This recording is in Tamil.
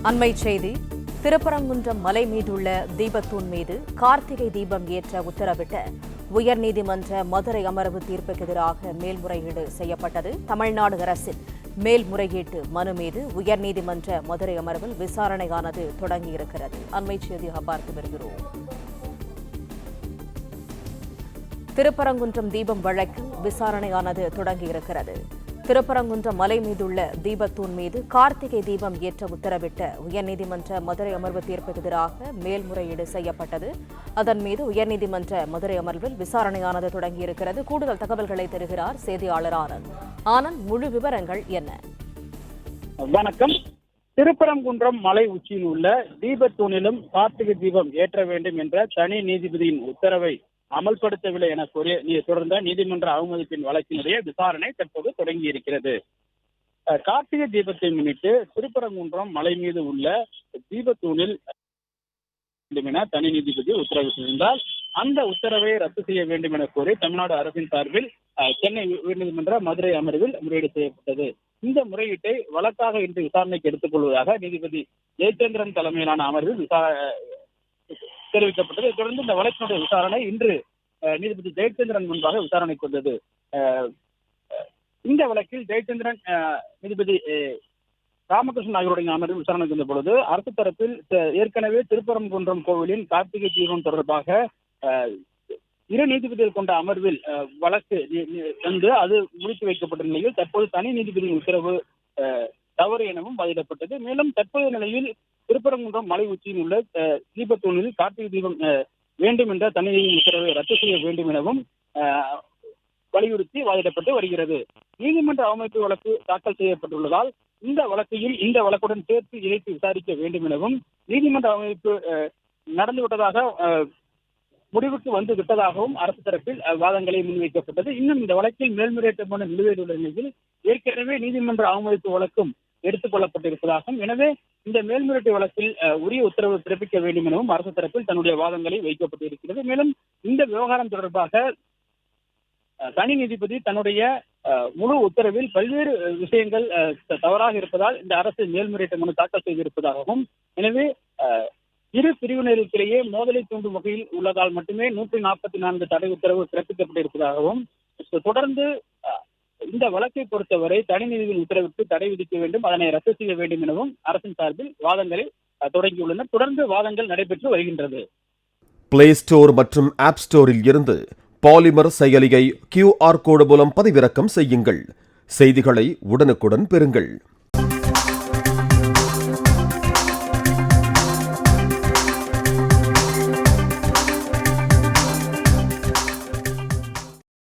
அண்மைச் செய்தி. திருப்பரங்குன்றம் மலை மீதுள்ள தீபத்தூண் மீது கார்த்திகை தீபம் ஏற்ற உத்தரவிட்ட உயர்நீதிமன்ற மதுரை அமர்வு தீர்ப்புக்கு எதிராக மேல்முறையீடு செய்யப்பட்டது. தமிழ்நாடு அரசின் மேல்முறையீட்டு மனு மீது உயர்நீதிமன்ற மதுரை அமர்வில் விசாரணையானது தொடங்கியிருக்கிறது. அண்மைச் செய்தியாக பார்த்து வருகிறோம். திருப்பரங்குன்றம் தீபம் வழக்கில் விசாரணையானது தொடங்கியிருக்கிறது. திருப்பரங்குன்றம் மலை மீதுள்ள தீபத்தூண் மீது கார்த்திகை தீபம் ஏற்ற உத்தரவிட்ட உயர்நீதிமன்ற மதுரை அமர்வு தீர்ப்புக்கு எதிராக மேல்முறையீடு செய்யப்பட்டது. அதன் மீது உயர்நீதிமன்ற மதுரை அமர்வில் விசாரணையானது தொடங்கியிருக்கிறது. கூடுதல் தகவல்களை தருகிறார் செய்தியாளர் ஆனந்த். ஆனந்த், முழு விவரங்கள் என்ன? வணக்கம். திருப்பரங்குன்றம் மலை உச்சியில் உள்ள தீபத்தூணிலும் கார்த்திகை தீபம் ஏற்ற வேண்டும் என்ற தனி நீதிபதியின் உத்தரவை அமல்படுத்தவில்லை என கூறி தொடர்ந்த நீதிமன்ற அவமதிப்பின் வழக்கினுடைய விசாரணை தற்போது தொடங்கி இருக்கிறது. கார்த்திகை தீபத்தை முன்னிட்டு திருப்பரங்குன்றம் மலை மீது உள்ள தீபத்தூணில் என தனி நீதிபதி உத்தரவிட்டிருந்தால் அந்த உத்தரவை ரத்து செய்ய வேண்டும் என கோரி தமிழ்நாடு அரசின் சார்பில் சென்னை உயர்நீதிமன்ற மதுரை அமர்வில் முறையீடு செய்யப்பட்டது. இந்த முறையீட்டை வழக்காக இன்று விசாரணைக்கு எடுத்துக் கொள்வதாக நீதிபதி ஜெயச்சந்திரன் தலைமையிலான அமர்வில் தெரிவிக்கப்பட்டது. தொடர்ந்து இந்த வழக்கினுடைய விசாரணை இன்று நீதிபதி ஜெயச்சந்திரன் முன்பாக விசாரணைக்கு வந்தது. இந்த வழக்கில் ஜெயச்சந்திரன் நீதிபதி ராமகிருஷ்ணன் ஆகியோருடைய அமர்வில் விசாரணைக்கு வந்த பொழுது அரசு தரப்பில் ஏற்கனவே திருப்பரங்குன்றம் கோவிலின் கார்த்திகை தீபம் தொடர்பாக இரு நீதிபதிகள் கொண்ட அமர்வில் வழக்கு வந்து அது முடித்து வைக்கப்பட்ட நிலையில் தற்போது தனி நீதிபதியின் உத்தரவு தவறு எனவும் வாதிடப்பட்டது. மேலும் தற்போதைய நிலையில் திருப்பரங்குன்றம் மலை உச்சியில் உள்ள தீபத்தூணில் கார்த்திகை தீபம் வேண்டும் என்ற தனி உத்தரவை ரத்து செய்ய வேண்டும் எனவும் வலியுறுத்தி வாதிடப்பட்டு வருகிறது. நீதிமன்ற அவமதிப்பு வழக்கு தாக்கல் செய்யப்பட்டுள்ளதால் இந்த வழக்கையும் இந்த வழக்குடன் சேர்த்து இணைத்து விசாரிக்க வேண்டும் எனவும் நீதிமன்ற அவமதிப்பு நடந்துவிட்டதாக முடிவுக்கு வந்து விட்டதாகவும் அரசு தரப்பில் வாதங்களை முன்வைக்கப்பட்டது. இன்னும் இந்த வழக்கில் மேல்முறையீட்டு மனு நிலுவையில் உள்ள நிலையில் ஏற்கனவே நீதிமன்ற அவமதிப்பு வழக்கும் எடுத்துக் கொள்ளப்பட்டிருப்பதாகவும், எனவே இந்த மேல்முறையீட்டு வழக்கில் உரிய உத்தரவு பிறப்பிக்க வேண்டும் எனவும் அரசு தரப்பில் தன்னுடைய வாதங்களை வைக்கப்பட்டிருக்கிறது. மேலும் இந்த விவகாரம் தொடர்பாக தனி நீதிபதி தன்னுடைய முழு உத்தரவில் பல்வேறு விஷயங்கள் தவறாக இருப்பதால் இந்த அரசு மேல்முறையீட்டு மனு தாக்கல் செய்திருப்பதாகவும், எனவே இரு பிரிவினருக்கிடையே மோதலை தூண்டும் வகையில் உள்ளதால் மட்டுமே 144 தடை உத்தரவு பிறப்பிக்கப்பட்டிருப்பதாகவும், தொடர்ந்து இந்த வழக்கை பொறுத்தவரை தனி நீதிபதியின் உத்தரவிற்கு தடை விதிக்க வேண்டும், அதனை ரத்து செய்ய வேண்டும் எனவும் அரசின் சார்பில் வாதங்களை தொடங்கியுள்ளனர். தொடர்ந்து வாதங்கள் நடைபெற்று வருகின்றது. பிளே ஸ்டோர் மற்றும் ஆப் ஸ்டோரில் இருந்து பாலிமர் செயலியை QR கோடு மூலம் பதிவிறக்கம் செய்யுங்கள். செய்திகளை உடனுக்குடன் பெறுங்கள்.